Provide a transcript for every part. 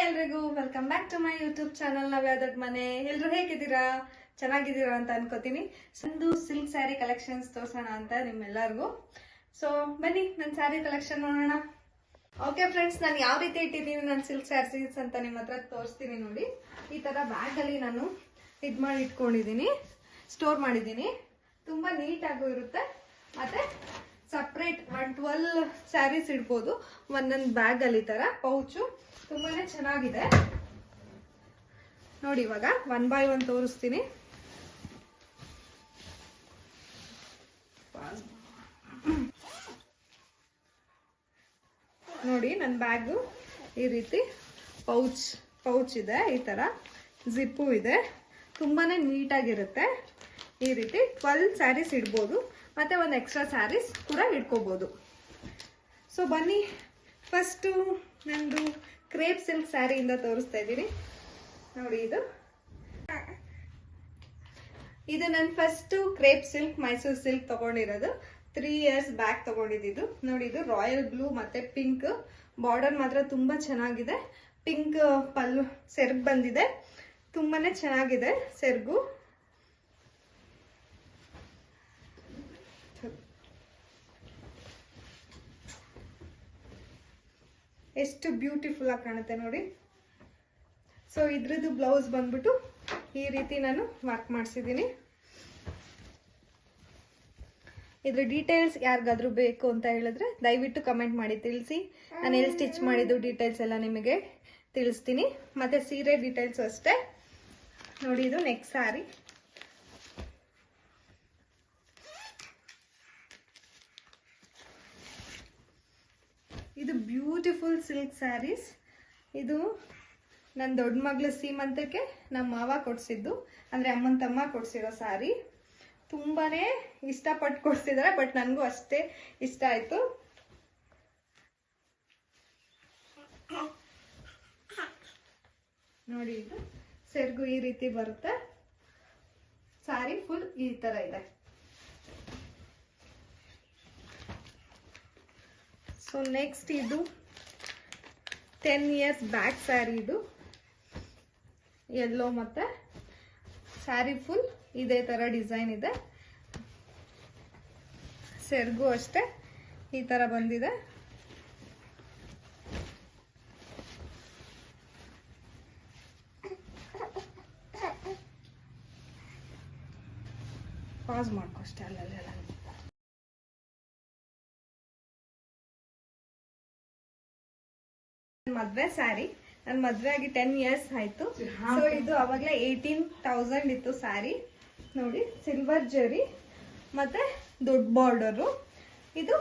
ಎಲ್ರಿಗೂ welcome back to my YouTube channel ನವ್ಯಾದಟ್ ಮನೆ. ಎಲ್ರು ಹೇಗಿದ್ದೀರಾ? ಚೆನ್ನಾಗಿದ್ದೀರಾ ಅಂತ ಅನ್ಕೋತೀನಿ. ಸಂದು ಸಿಲ್ಕ್ ಸ್ಯಾರಿ ಕಲೆಕ್ಷನ್ಸ್ ತೋರ್ಸೋಣ ಅಂತ ನಿಮ್ಮೆಲ್ಲರಿಗೂ. ಸೊ ಬನ್ನಿ ನನ್ನ ಸ್ಯಾರಿ ಕಲೆಕ್ಷನ್ ನೋಡೋಣ. ಓಕೆ ಫ್ರೆಂಡ್ಸ್, ನಾನು ಯಾವ ರೀತಿ ಇಟ್ಟಿದ್ದೀನಿ ನನ್ನ ಸಿಲ್ಕ್ ಸ್ಯಾರೀಸ್ ಅಂತ ನಿಮ್ಮ ಹತ್ರ ತೋರಿಸ್ತೀನಿ ನೋಡಿ. ಈ ತರ ಬ್ಯಾಗ್ ಅಲ್ಲಿ ನಾನು ಇದ್ ಮಾಡಿ ಇಟ್ಕೊಂಡಿದ್ದೀನಿ, ಸ್ಟೋರ್ ಮಾಡಿದ್ದೀನಿ. ತುಂಬಾ ನೀಟಾಗೂ ಇರುತ್ತೆ. ಮತ್ತೆ ಸಪ್ರೇಟ್ 12 ಸ್ಯಾರೀಸ್ ಇಡ್ಬೋದು ಒಂದೊಂದು ಬ್ಯಾಗ್ ಅಲ್ಲಿ. ತರ ಪೌಚು ತುಂಬಾನೇ ಚೆನ್ನಾಗಿದೆ ನೋಡಿ. ಇವಾಗ 1 by 1 ತೋರಿಸ್ತೀನಿ. ನೋಡಿ ನನ್ನ ಬ್ಯಾಗು ಈ ರೀತಿ ಪೌಚ್ ಇದೆ, ಈ ತರ ಜಿಪ್ಪು ಇದೆ, ತುಂಬಾನೇ ನೀಟಾಗಿರುತ್ತೆ. ಈ ರೀತಿ 12 ಸ್ಯಾರೀಸ್ ಇಡ್ಬೋದು, ಮತ್ತೆ ಒಂದು ಎಕ್ಸ್ಟ್ರಾ ಸ್ಯಾರೀಸ್ ಕೂಡ ಇಟ್ಕೋಬಹುದು. ಸೊ ಬನ್ನಿ, ಫಸ್ಟು ನಂದು ಕ್ರೇಪ್ ಸಿಲ್ಕ್ ಸ್ಯಾರಿಯಿಂದ ತೋರಿಸ್ತಾ ಇದ್ದೀನಿ ನೋಡಿ. ಇದು ನನ್ನ first crepe silk Mysuru silk ತಗೊಂಡಿರೋದು. 3 years ಬ್ಯಾಕ್ ತಗೊಂಡಿದ್ದು ನೋಡಿ. ಇದು ರಾಯಲ್ ಬ್ಲೂ ಮತ್ತೆ ಪಿಂಕ್ ಬಾರ್ಡರ್ ಮಾತ್ರ ತುಂಬಾ ಚೆನ್ನಾಗಿದೆ. ಪಿಂಕ್ ಪಲ್ಲು ಸೆರ್ಗ್ ಬಂದಿದೆ, ತುಂಬಾನೇ ಚೆನ್ನಾಗಿದೆ ಸೆರ್ಗು. ಎಷ್ಟು ಬ್ಯೂಟಿಫುಲ್ ಆಗಿ ಕಾಣುತ್ತೆ ನೋಡಿ. ಸೊ ಇದ್ರದ್ದು ಬ್ಲೌಸ್ ಬಂದ್ಬಿಟ್ಟು ಈ ರೀತಿ ನಾನು ವರ್ಕ್ ಮಾಡಿಸಿದ್ದೀನಿ. ಇದ್ರ ಡೀಟೇಲ್ಸ್ ಯಾರಿಗಾದ್ರೂ ಬೇಕು ಅಂತ ಹೇಳಿದ್ರೆ ದಯವಿಟ್ಟು ಕಮೆಂಟ್ ಮಾಡಿ ತಿಳಿಸಿ. ನಾನು ಎಲ್ಲಿ ಸ್ಟಿಚ್ ಮಾಡಿದ್ದು ಡೀಟೇಲ್ಸ್ ಎಲ್ಲ ನಿಮಗೆ ತಿಳಿಸ್ತೀನಿ. ಮತ್ತೆ ಸೀರೆ ಡೀಟೇಲ್ಸ್ ಅಷ್ಟೇ ನೋಡಿ. ಇದು ನೆಕ್ಸ್ಟ್ ಸ್ಯಾರಿ. ಇದು ಬ್ಯೂಟಿಫುಲ್ ಸಿಲ್ಕ್ ಸ್ಯಾರೀಸ್. ಇದು ನನ್ನ ದೊಡ್ಡ ಮಗಳು ಸೀಮಂತಕ್ಕೆ ನಮ್ಮ ಮಾವ ಕೊಡ್ಸಿದ್ದು, ಅಂದ್ರೆ ಅಮ್ಮನ ತಮ್ಮ ಕೊಡ್ಸಿರೋ ಸ್ಯಾರಿ. ತುಂಬಾನೇ ಇಷ್ಟಪಟ್ಟು ಕೊಡ್ಸಿದಾರೆ, ಬಟ್ ನನಗೂ ಅಷ್ಟೇ ಇಷ್ಟ ಆಯ್ತು. ನೋಡಿ, ಇದು ಸೆರ್ಗು ಈ ರೀತಿ ಬರುತ್ತೆ. ಸ್ಯಾರಿ ಫುಲ್ ಈ ತರ ಇದೆ. ಸೊ ನೆಕ್ಸ್ಟ್ ಇದು 10 years ಬ್ಯಾಕ್ ಸ್ಯಾರಿ. ಇದು ಯೆಲ್ಲೋ ಮತ್ತೆ ಸ್ಯಾರಿ ಫುಲ್ ಇದೇ ತರ ಡಿಸೈನ್ ಇದೆ. ಸೆರ್ಗು ಅಷ್ಟೇ ಈ ತರ ಬಂದಿದೆ. ಪಾಸ್ ಮಾಡ್ಕೊ ಅಷ್ಟೇ ಅಲ್ಲೆಲ್ಲ. ಮದ್ವೆ ಸ್ಯಾರಿ. ನನ್ ಮದ್ವೆ ಆಗಿ 10 years ಆಯ್ತು. ಸೊ ಇದು ಅವಾಗ್ಲೇ 18,000 ಇತ್ತು ಸ್ಯಾರಿ ನೋಡಿ. ಸಿಲ್ವರ್ ಜರಿ ಮತ್ತೆ ದೊಡ್ಡ ಬಾರ್ಡರು. ಇದು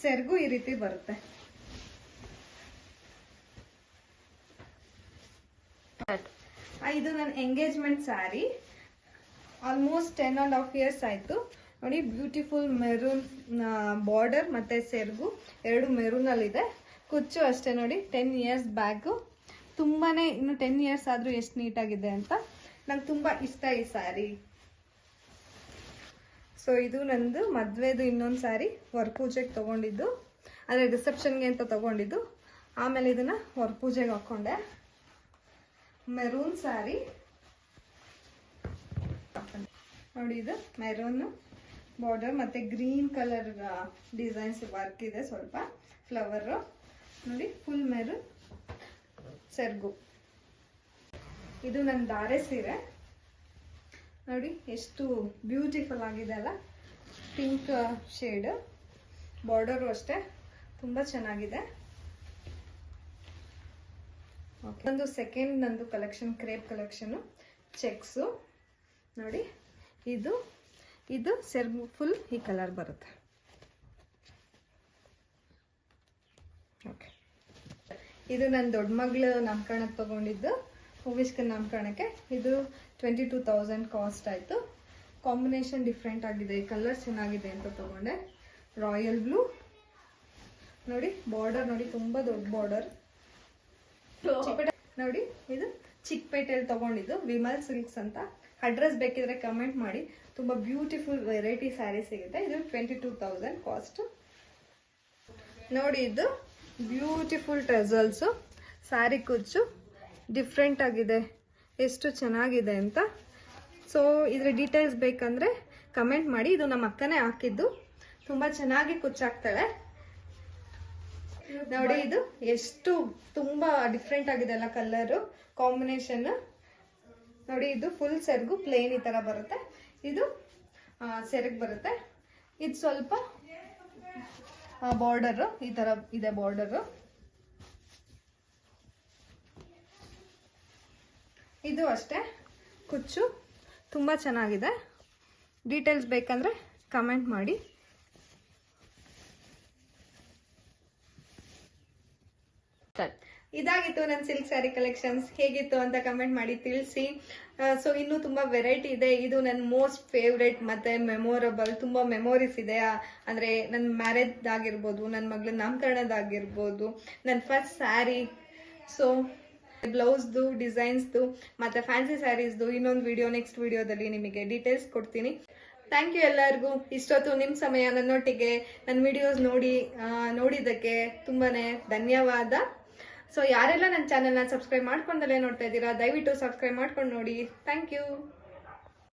ಸೆರ್ಗು ಈ ರೀತಿ ಬರುತ್ತೆ. ಇದು ನನ್ನ ಎಂಗೇಜ್ಮೆಂಟ್ ಸ್ಯಾರಿ. ಆಲ್ಮೋಸ್ಟ್ 10.5 years ಆಯ್ತು ನೋಡಿ. ಬ್ಯೂಟಿಫುಲ್ ಮೆರೂನ್ ಬಾರ್ಡರ್ ಮತ್ತೆ ಸೆರ್ಗು ಎರಡು ಮೆರೂನ್ ಅಲ್ಲಿ ಇದೆ. ಕುಚ್ಚು ಅಷ್ಟೇ ನೋಡಿ. 10 years ಬ್ಯಾಗು. ತುಂಬಾನೇ ಇನ್ನು 10 years ಆದ್ರೂ ಎಷ್ಟು ನೀಟಾಗಿದೆ ಅಂತ. ನಂಗೆ ತುಂಬಾ ಇಷ್ಟ ಈ ಸ್ಯಾರಿ. ಸೊ ಇದು ನಂದು ಮದ್ವೆದು ಇನ್ನೊಂದು ಸ್ಯಾರಿ. ವರ್ ಪೂಜೆಗೆ ತಗೊಂಡಿದ್ದು, ಅಂದ್ರೆ ರಿಸೆಪ್ಷನ್ಗೆ ಅಂತ ತಗೊಂಡಿದ್ದು. ಆಮೇಲೆ ಇದನ್ನ ವರ್ ಪೂಜೆಗೆ ಹಾಕೊಂಡೆ. ಮೆರೂನ್ ಸ್ಯಾರಿ ನೋಡಿ. ಇದು ಮೆರೂನ್ ಬಾರ್ಡರ್ ಮತ್ತೆ ಗ್ರೀನ್ ಕಲರ್ ಡಿಸೈನ್ಸ್ ವರ್ಕ್ ಇದೆ, ಸ್ವಲ್ಪ ಫ್ಲವರ್ ನೋಡಿ. ಫುಲ್ ಮೆರೂನ್ ಸೆರ್ಗು. ಇದು ನನ್ನ ಧಾರೆ ಸೀರೆ ನೋಡಿ, ಎಷ್ಟು ಬ್ಯೂಟಿಫುಲ್ ಆಗಿದೆ ಅಲ್ಲ. ಪಿಂಕ್ ಶೇಡ್ ಬಾರ್ಡರು ಅಷ್ಟೇ ತುಂಬಾ ಚೆನ್ನಾಗಿದೆ. ಒಂದು ಸೆಕೆಂಡ್ ನಂದು ಕಲೆಕ್ಷನ್, ಕ್ರೇಪ್ ಕಲೆಕ್ಷನ್ ಚೆಕ್ಸು ನೋಡಿ. ಇದು ಸೆರ್ಗು ಫುಲ್ ಈ ಕಲರ್ ಬರುತ್ತೆ. ಓಕೆ, ಇದು ನನ್ನ ದೊಡ್ಡ ಮಗಳು ನಾಮಕರಣಕ್ಕೆ ತಗೊಂಡಿದ್ದು, ಹೂವಿಸ್ಕ ನಾಮಕರಣಕ್ಕೆ. ಇದು 22,000 ಕಾಸ್ಟ್ ಆಯ್ತು. ಕಾಂಬಿನೇಷನ್ ಡಿಫ್ರೆಂಟ್ ಆಗಿದೆ, ಕಲರ್ ಚೆನ್ನಾಗಿದೆ ಅಂತ ತಗೊಂಡೆ. ರಾಯಲ್ ಬ್ಲೂ ನೋಡಿ. ಬಾರ್ಡರ್ ನೋಡಿ, ತುಂಬಾ ದೊಡ್ಡ ಬಾರ್ಡರ್ ನೋಡಿ. ಇದು ಚಿಕ್ಕಪೇಟೆಯಲ್ಲಿ ತಗೊಂಡಿದ್ದು, ವಿಮಲ್ ಸಿಲ್ಕ್ಸ್ ಅಂತ. ಅಡ್ರೆಸ್ ಬೇಕಿದ್ರೆ ಕಮೆಂಟ್ ಮಾಡಿ. ತುಂಬಾ ಬ್ಯೂಟಿಫುಲ್ ವೆರೈಟಿ ಸ್ಯಾರಿ ಸಿಗುತ್ತೆ. ಇದು 22,000 ಕಾಸ್ಟ್ ನೋಡಿ. ಇದು ಬ್ಯೂಟಿಫುಲ್ ಟ್ರೆಸಲ್ಸ್, ಸ್ಯಾರಿ ಕುಚ್ಚು ಡಿಫ್ರೆಂಟ್ ಆಗಿದೆ, ಎಷ್ಟು ಚೆನ್ನಾಗಿದೆ ಅಂತ. ಸೊ ಇದ್ರ ಡೀಟೇಲ್ಸ್ ಬೇಕಂದ್ರೆ ಕಮೆಂಟ್ ಮಾಡಿ. ಇದು ನಮ್ಮ ಅಕ್ಕನೇ ಹಾಕಿದ್ದು, ತುಂಬಾ ಚೆನ್ನಾಗಿ ಕುಚ್ಚಾಕ್ತಾಳೆ ನೋಡಿ. ಇದು ಎಷ್ಟು ತುಂಬಾ ಡಿಫ್ರೆಂಟ್ ಆಗಿದೆ ಅಲ್ಲ ಕಲರ್ ಕಾಂಬಿನೇಷನ್ ನೋಡಿ. ಇದು ಫುಲ್ ಸೆರಗು ಪ್ಲೇನ್ ಈ ತರ ಬರುತ್ತೆ, ಇದು ಸೆರಗ್ ಬರುತ್ತೆ. ಇದು ಸ್ವಲ್ಪ ಬಾರ್ಡರ್ ಈ ತರ ಇದೆ, ಬಾರ್ಡರ್. ಇದು ಅಷ್ಟೇ ಕುಚ್ಚು ತುಂಬಾ ಚೆನ್ನಾಗಿದೆ. ಡೀಟೇಲ್ಸ್ ಬೇಕಂದ್ರೆ ಕಮೆಂಟ್ ಮಾಡಿ. ಇದಾಗಿತ್ತು ನನ್ನ ಸಿಲ್ಕ್ ಸ್ಯಾರಿ ಕಲೆಕ್ಷನ್ಸ್. ಹೇಗಿತ್ತು ಅಂತ ಕಮೆಂಟ್ ಮಾಡಿ ತಿಳಿಸಿ. ಸೊ ಇನ್ನೂ ತುಂಬಾ ವೆರೈಟಿ ಇದೆ. ಇದು ನನ್ನ ಮೋಸ್ಟ್ ಫೇವ್ರೇಟ್ ಮತ್ತೆ ಮೆಮೊರಬಲ್. ತುಂಬಾ ಮೆಮೊರೀಸ್ ಇದೆ. ಅಂದ್ರೆ ನನ್ನ ಮ್ಯಾರೇಜ್ ಆಗಿರ್ಬೋದು, ನನ್ನ ಮಗಳ ನಾಮಕರಣದಾಗಿರ್ಬೋದು, ನನ್ನ ಫಸ್ಟ್ ಸ್ಯಾರಿ. ಸೊ ಬ್ಲೌಸ್ದು ಡಿಸೈನ್ಸ್ದು ಮತ್ತೆ ಫ್ಯಾನ್ಸಿ ಸ್ಯಾರೀಸ್ದು ಇನ್ನೊಂದು ವಿಡಿಯೋ ನೆಕ್ಸ್ಟ್ ವಿಡಿಯೋದಲ್ಲಿ ನಿಮಗೆ ಡೀಟೇಲ್ಸ್ ಕೊಡ್ತೀನಿ. ಥ್ಯಾಂಕ್ ಯು ಎಲ್ಲರಿಗೂ. ಇಷ್ಟೊತ್ತು ನಿಮ್ಮ ಸಮಯ ನನ್ನೊಟ್ಟಿಗೆ ನನ್ನ ವಿಡಿಯೋಸ್ ನೋಡಿದ್ದಕ್ಕೆ ತುಂಬಾನೇ ಧನ್ಯವಾದ. ಸೊ ಯಾರೆಲ್ಲ ನನ್ನ ಚಾನೆಲ್ನ ಸಬ್ಸ್ಕ್ರೈಬ್ ಮಾಡ್ಕೊಂಡಲ್ಲೇ ನೋಡ್ತಾ ಇದ್ದೀರಾ, ದಯವಿಟ್ಟು ಸಬ್ಸ್ಕ್ರೈಬ್ ಮಾಡ್ಕೊಂಡು ನೋಡಿ. Thank you.